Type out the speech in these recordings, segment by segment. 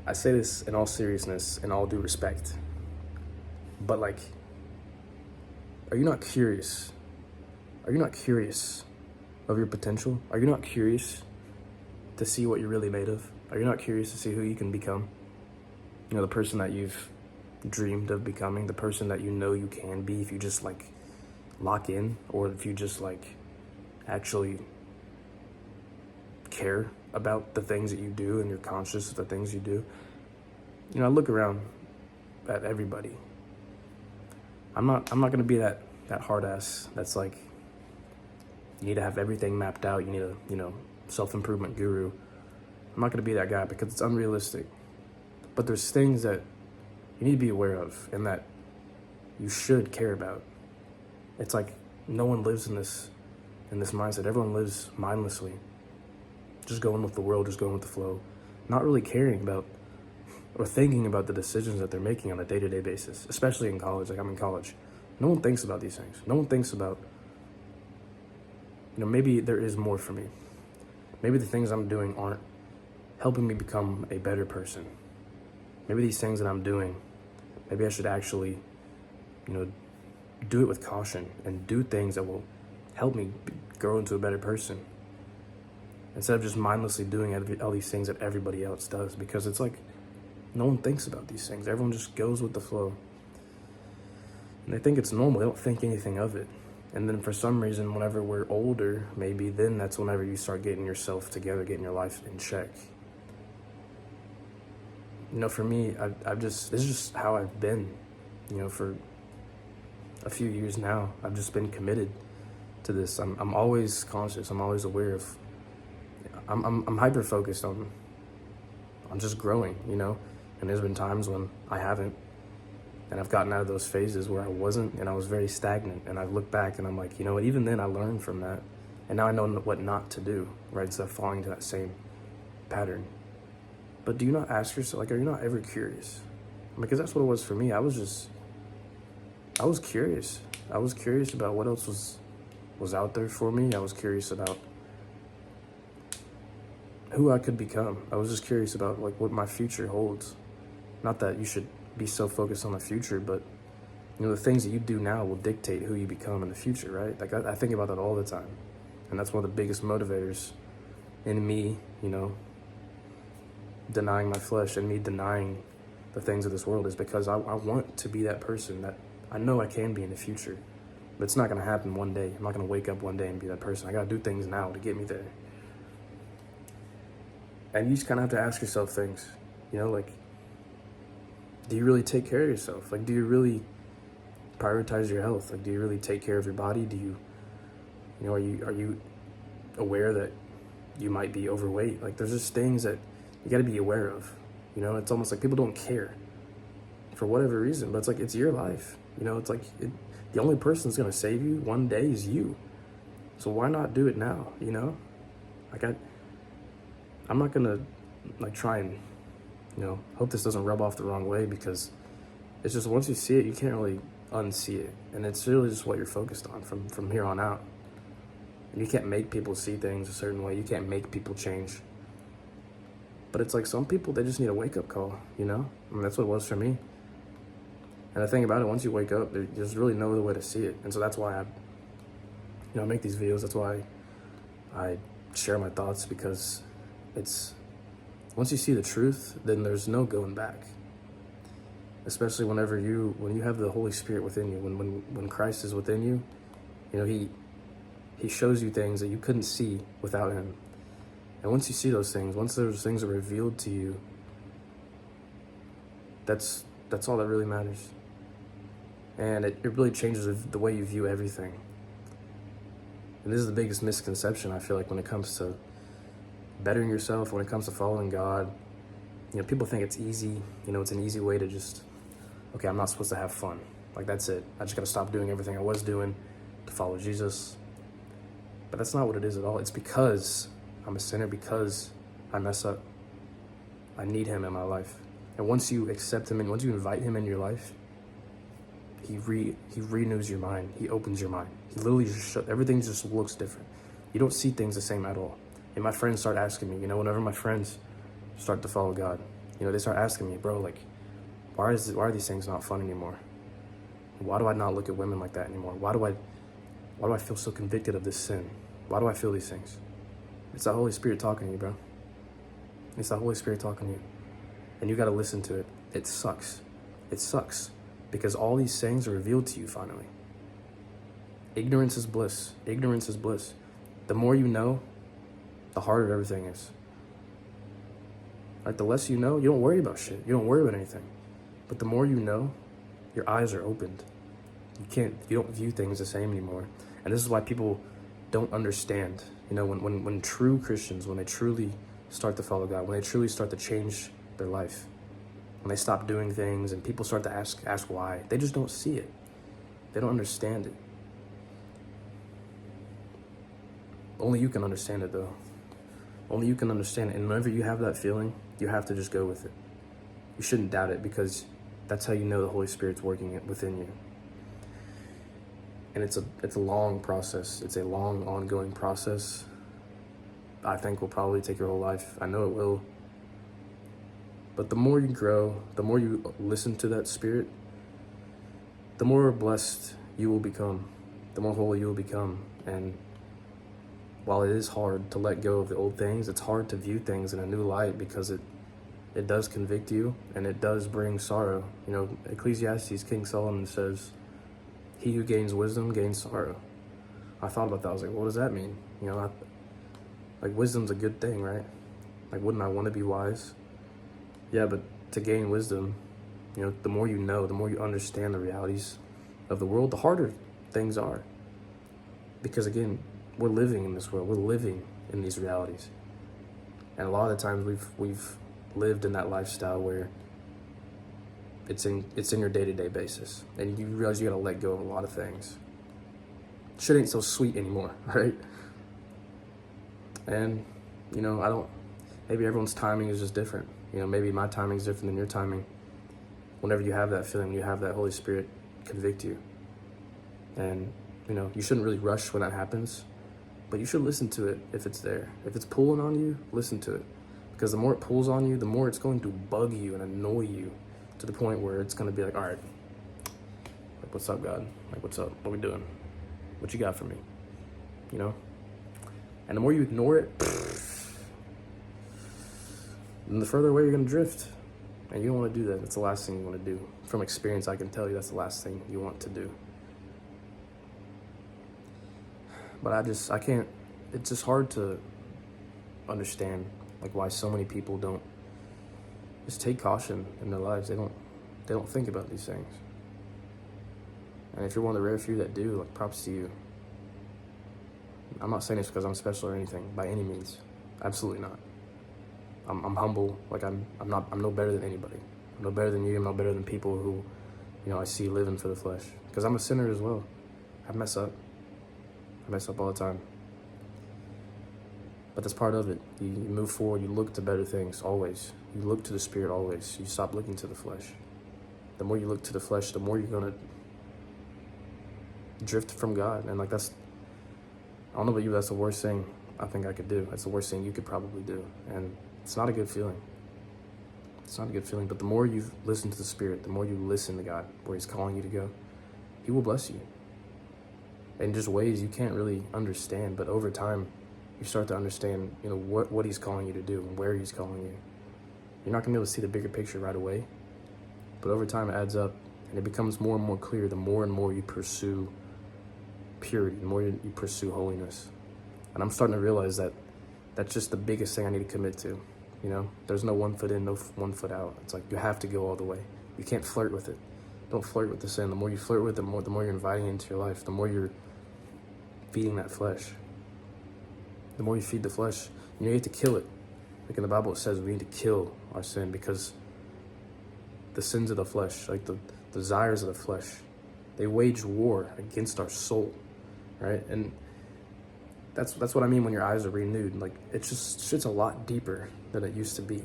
I say this in all seriousness and all due respect, but like, are you not curious? Are you not curious of your potential? Are you not curious to see what you're really made of? Are you not curious to see who you can become? You know, the person that you've dreamed of becoming, the person that you know you can be if you just like lock in, or if you just like actually care about the things that you do and you're conscious of the things you do. You know, I look around at everybody. I'm not gonna be that hard ass that's like, you need to have everything mapped out, you need a, self-improvement guru. I'm not gonna be that guy because it's unrealistic. But there's things that you need to be aware of and that you should care about. It's like no one lives in this mindset. Everyone lives mindlessly, just going with the world, just going with the flow, not really caring about or thinking about the decisions that they're making on a day-to-day basis, especially in college. Like, I'm in college. No one thinks about these things. No one thinks about, maybe there is more for me. Maybe the things I'm doing aren't helping me become a better person. Maybe these things that I'm doing, maybe I should actually, do it with caution and do things that will help me grow into a better person, instead of just mindlessly doing all these things that everybody else does, because it's like no one thinks about these things. Everyone just goes with the flow. And they think it's normal. They don't think anything of it. And then for some reason, whenever we're older, maybe then that's whenever you start getting yourself together, getting your life in check. For me, this is just how I've been, for a few years now. I've just been committed to this. I'm always conscious. I'm always aware of, I'm hyper focused on just growing, and there's been times when I haven't, and I've gotten out of those phases where I wasn't, and I was very stagnant, and I've looked back and I'm like, even then I learned from that, and now I know what not to do, right, instead of falling into that same pattern. But do you not ask yourself, like, are you not ever curious? Because that's what it was for me. I was curious. I was curious about what else was out there for me. I was curious about who I could become. I was just curious about like what my future holds. Not that you should be so focused on the future, but the things that you do now will dictate who you become in the future, right? Like I think about that all the time. And that's one of the biggest motivators in me, denying my flesh and me denying the things of this world, is because I want to be that person that I know I can be in the future. But it's not gonna happen one day. I'm not gonna wake up one day and be that person. I gotta do things now to get me there. And you just kind of have to ask yourself things, like, do you really take care of yourself? Like, do you really prioritize your health? Like, do you really take care of your body? Do you, are you aware that you might be overweight? Like, there's just things that you got to be aware of. It's almost like people don't care for whatever reason, but it's like, it's your life. It's like the only person that's going to save you one day is you. So why not do it now? Like I'm not gonna like try and hope this doesn't rub off the wrong way, because it's just, once you see it, you can't really unsee it, and it's really just what you're focused on from here on out. And you can't make people see things a certain way. You can't make people change. But it's like some people, they just need a wake-up call, that's what it was for me. And the thing about it, once you wake up, there's really no other way to see it. And so that's why I make these videos. That's why I share my thoughts, because it's, once you see the truth, then there's no going back. Especially when you have the Holy Spirit within you, when Christ is within you, he shows you things that you couldn't see without him. And once you see those things, once those things are revealed to you, that's all that really matters. And it really changes the way you view everything. And this is the biggest misconception, I feel like, when it comes to bettering yourself, when it comes to following God. People think it's easy. It's an easy way to just, okay, I'm not supposed to have fun. Like, that's it. I just got to stop doing everything I was doing to follow Jesus. But that's not what it is at all. It's because I'm a sinner, because I mess up. I need him in my life. And once you accept him and once you invite him in your life, he renews your mind. He opens your mind. He literally everything just looks different. You don't see things the same at all. And my friends start asking me, whenever my friends start to follow God, You know, they start asking me, bro, like, why are these things not fun anymore? Why do I not look at women like that anymore? Why do I feel so convicted of this sin? Why do I feel these things? It's the Holy Spirit talking to you, bro. It's the Holy Spirit talking to you. And you got to listen to it. It sucks. It sucks. Because all these things are revealed to you finally. Ignorance is bliss. Ignorance is bliss. The more you know, the harder everything is. Like, the less you know, you don't worry about shit. You don't worry about anything. But the more you know, your eyes are opened. You don't view things the same anymore. And this is why people don't understand. You know, when true Christians, when they truly start to follow God, when they truly start to change their life, when they stop doing things and people start to ask why, they just don't see it. They don't understand it. Only you can understand it, though. Only you can understand it. And whenever you have that feeling, you have to just go with it. You shouldn't doubt it, because that's how you know the Holy Spirit's working within you. And it's a long process. It's a long, ongoing process. I think will probably take your whole life. I know it will. But the more you grow, the more you listen to that Spirit, the more blessed you will become, the more holy you will become. And while it is hard to let go of the old things, it's hard to view things in a new light, because it does convict you and it does bring sorrow. You know, Ecclesiastes, King Solomon says, he who gains wisdom gains sorrow. I thought about that. I was like, what does that mean? You know, like, wisdom's a good thing, right? Like, wouldn't I want to be wise? Yeah, but to gain wisdom, you know, the more you know, the more you understand the realities of the world, the harder things are. Because again, we're living in this world. We're living in these realities. And a lot of the times we've lived in that lifestyle where it's in your day-to-day basis, and you realize you gotta let go of a lot of things. Shit ain't so sweet anymore, right? And you know, maybe everyone's timing is just different. You know, maybe my timing is different than your timing. Whenever you have that feeling, you have that Holy Spirit convict you, and you know, you shouldn't really rush when that happens, but you should listen to it if it's there. If it's pulling on you, listen to it, because the more it pulls on you, the more it's going to bug you and annoy you, to the point where it's going to be like, all right, like, what's up, God? Like, what's up? What we doing? What you got for me? You know? And the more you ignore it, then the further away you're going to drift. And you don't want to do that. That's the last thing you want to do. From experience, I can tell you that's the last thing you want to do. But I can't, it's just hard to understand, like, why so many people don't just take caution in their lives. They don't think about these things. And if you're one of the rare few that do, like, props to you. I'm not saying this because I'm special or anything, by any means. Absolutely not. I'm humble. Like, I'm no better than anybody. I'm no better than you. I'm no better than people who, you know, I see living for the flesh. Because I'm a sinner as well. I mess up. I mess up all the time. But that's part of it. You move forward. You look to better things always. You look to the Spirit always. You stop looking to the flesh. The more you look to the flesh, the more you're going to drift from God. And, like, I don't know about you, but that's the worst thing I think I could do. That's the worst thing you could probably do. And it's not a good feeling. It's not a good feeling. But the more you listen to the Spirit, the more you listen to God, where He's calling you to go, He will bless you in just ways you can't really understand. But over time, you start to understand, you know, what He's calling you to do and where He's calling you. You're not going to be able to see the bigger picture right away. But over time, it adds up. And it becomes more and more clear the more and more you pursue purity, the more you pursue holiness. And I'm starting to realize that that's just the biggest thing I need to commit to. You know, there's no 1 foot in, no 1 foot out. It's like you have to go all the way. You can't flirt with it. Don't flirt with the sin. The more you flirt with it, the more you're inviting it into your life, the more you're feeding that flesh. The more you feed the flesh, you have to kill it. Like in the Bible, it says we need to kill our sin, because the sins of the flesh, like the desires of the flesh, they wage war against our soul, right? And that's what I mean when your eyes are renewed. Like, it's just shit's a lot deeper than it used to be.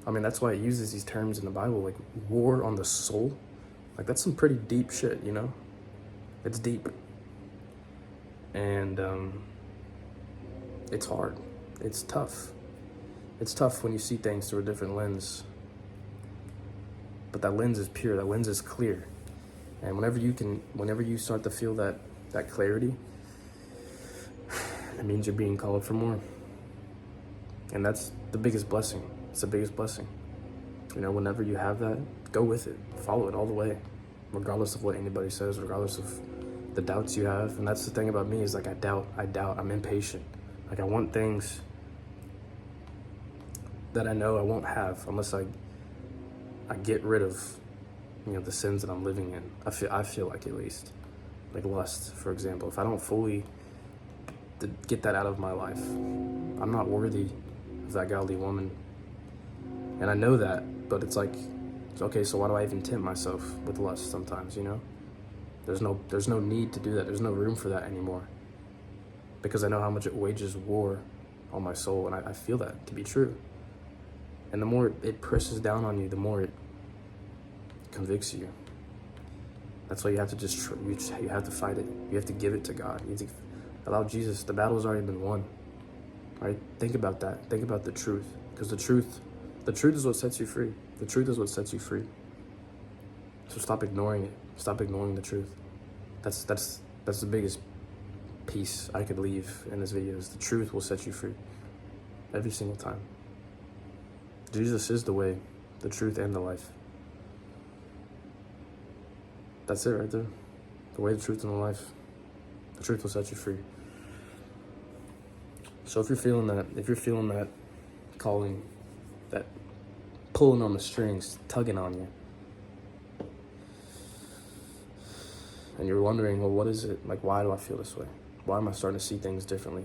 I mean, that's why it uses these terms in the Bible, like war on the soul. Like, that's some pretty deep shit, you know? It's deep. And it's hard. It's tough. it's tough when you see things through a different lens, but that lens is pure, that lens is clear. And whenever you start to feel that clarity, it means you're being called for more. And that's the biggest blessing. It's the biggest blessing. You know, whenever you have that, go with it. Follow it all the way, regardless of what anybody says, regardless of the doubts you have. And that's the thing about me is like, I doubt, I'm impatient. Like I want things that I know I won't have unless I get rid of, you know, the sins that I'm living in. I feel like, at least, like lust, for example. If I don't fully get that out of my life, I'm not worthy of that godly woman. And I know that, but it's like, okay, so why do I even tempt myself with lust sometimes, you know? There's no need to do that. There's no room for that anymore. Because I know how much it wages war on my soul, and I feel that to be true. And the more it presses down on you, the more it convicts you. That's why you have to you have to fight it. You have to give it to God. You have to allow Jesus. The battle's already been won. All right? Think about that. Think about the truth. Because the truth is what sets you free. The truth is what sets you free. So stop ignoring it. Stop ignoring the truth. That's the biggest piece I could leave in this video is the truth will set you free. Every single time. Jesus is the way, the truth, and the life. That's it right there. The way, the truth, and the life. The truth will set you free. So if you're feeling that calling, that pulling on the strings, tugging on you, and you're wondering, well, what is it? Like, why do I feel this way? Why am I starting to see things differently?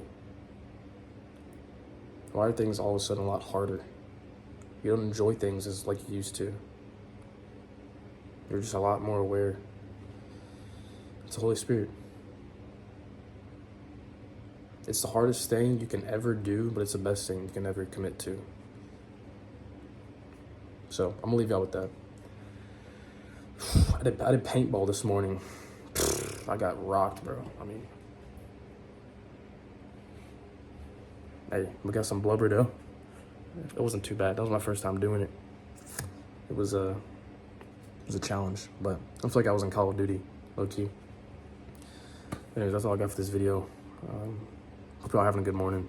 Why are things all of a sudden a lot harder? You don't enjoy things as like you used to. You're just a lot more aware. It's the Holy Spirit. It's the hardest thing you can ever do, but it's the best thing you can ever commit to. So I'm gonna leave y'all with that. I did paintball this morning. I got rocked, bro. I mean, hey, we got some blubber though. It wasn't too bad. That was my first time doing it. It was a challenge, but I feel like I was in Call of Duty, low key. Anyways, that's all I got for this video. Hope y'all having a good morning.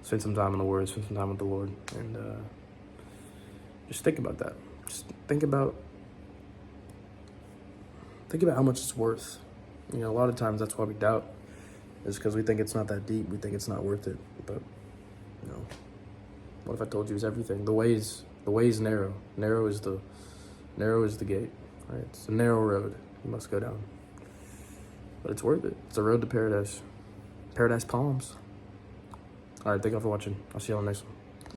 Spend some time in the Word, spend some time with the Lord, and just think about that. Just think about how much it's worth. You know, a lot of times that's why we doubt, is because we think it's not that deep. We think it's not worth it. But, you know, what if I told you it's everything? The way is narrow. Narrow is the gate. Right? It's a narrow road you must go down. But it's worth it. It's a road to paradise. Paradise Palms. All right, thank y'all for watching. I'll see y'all on the next one.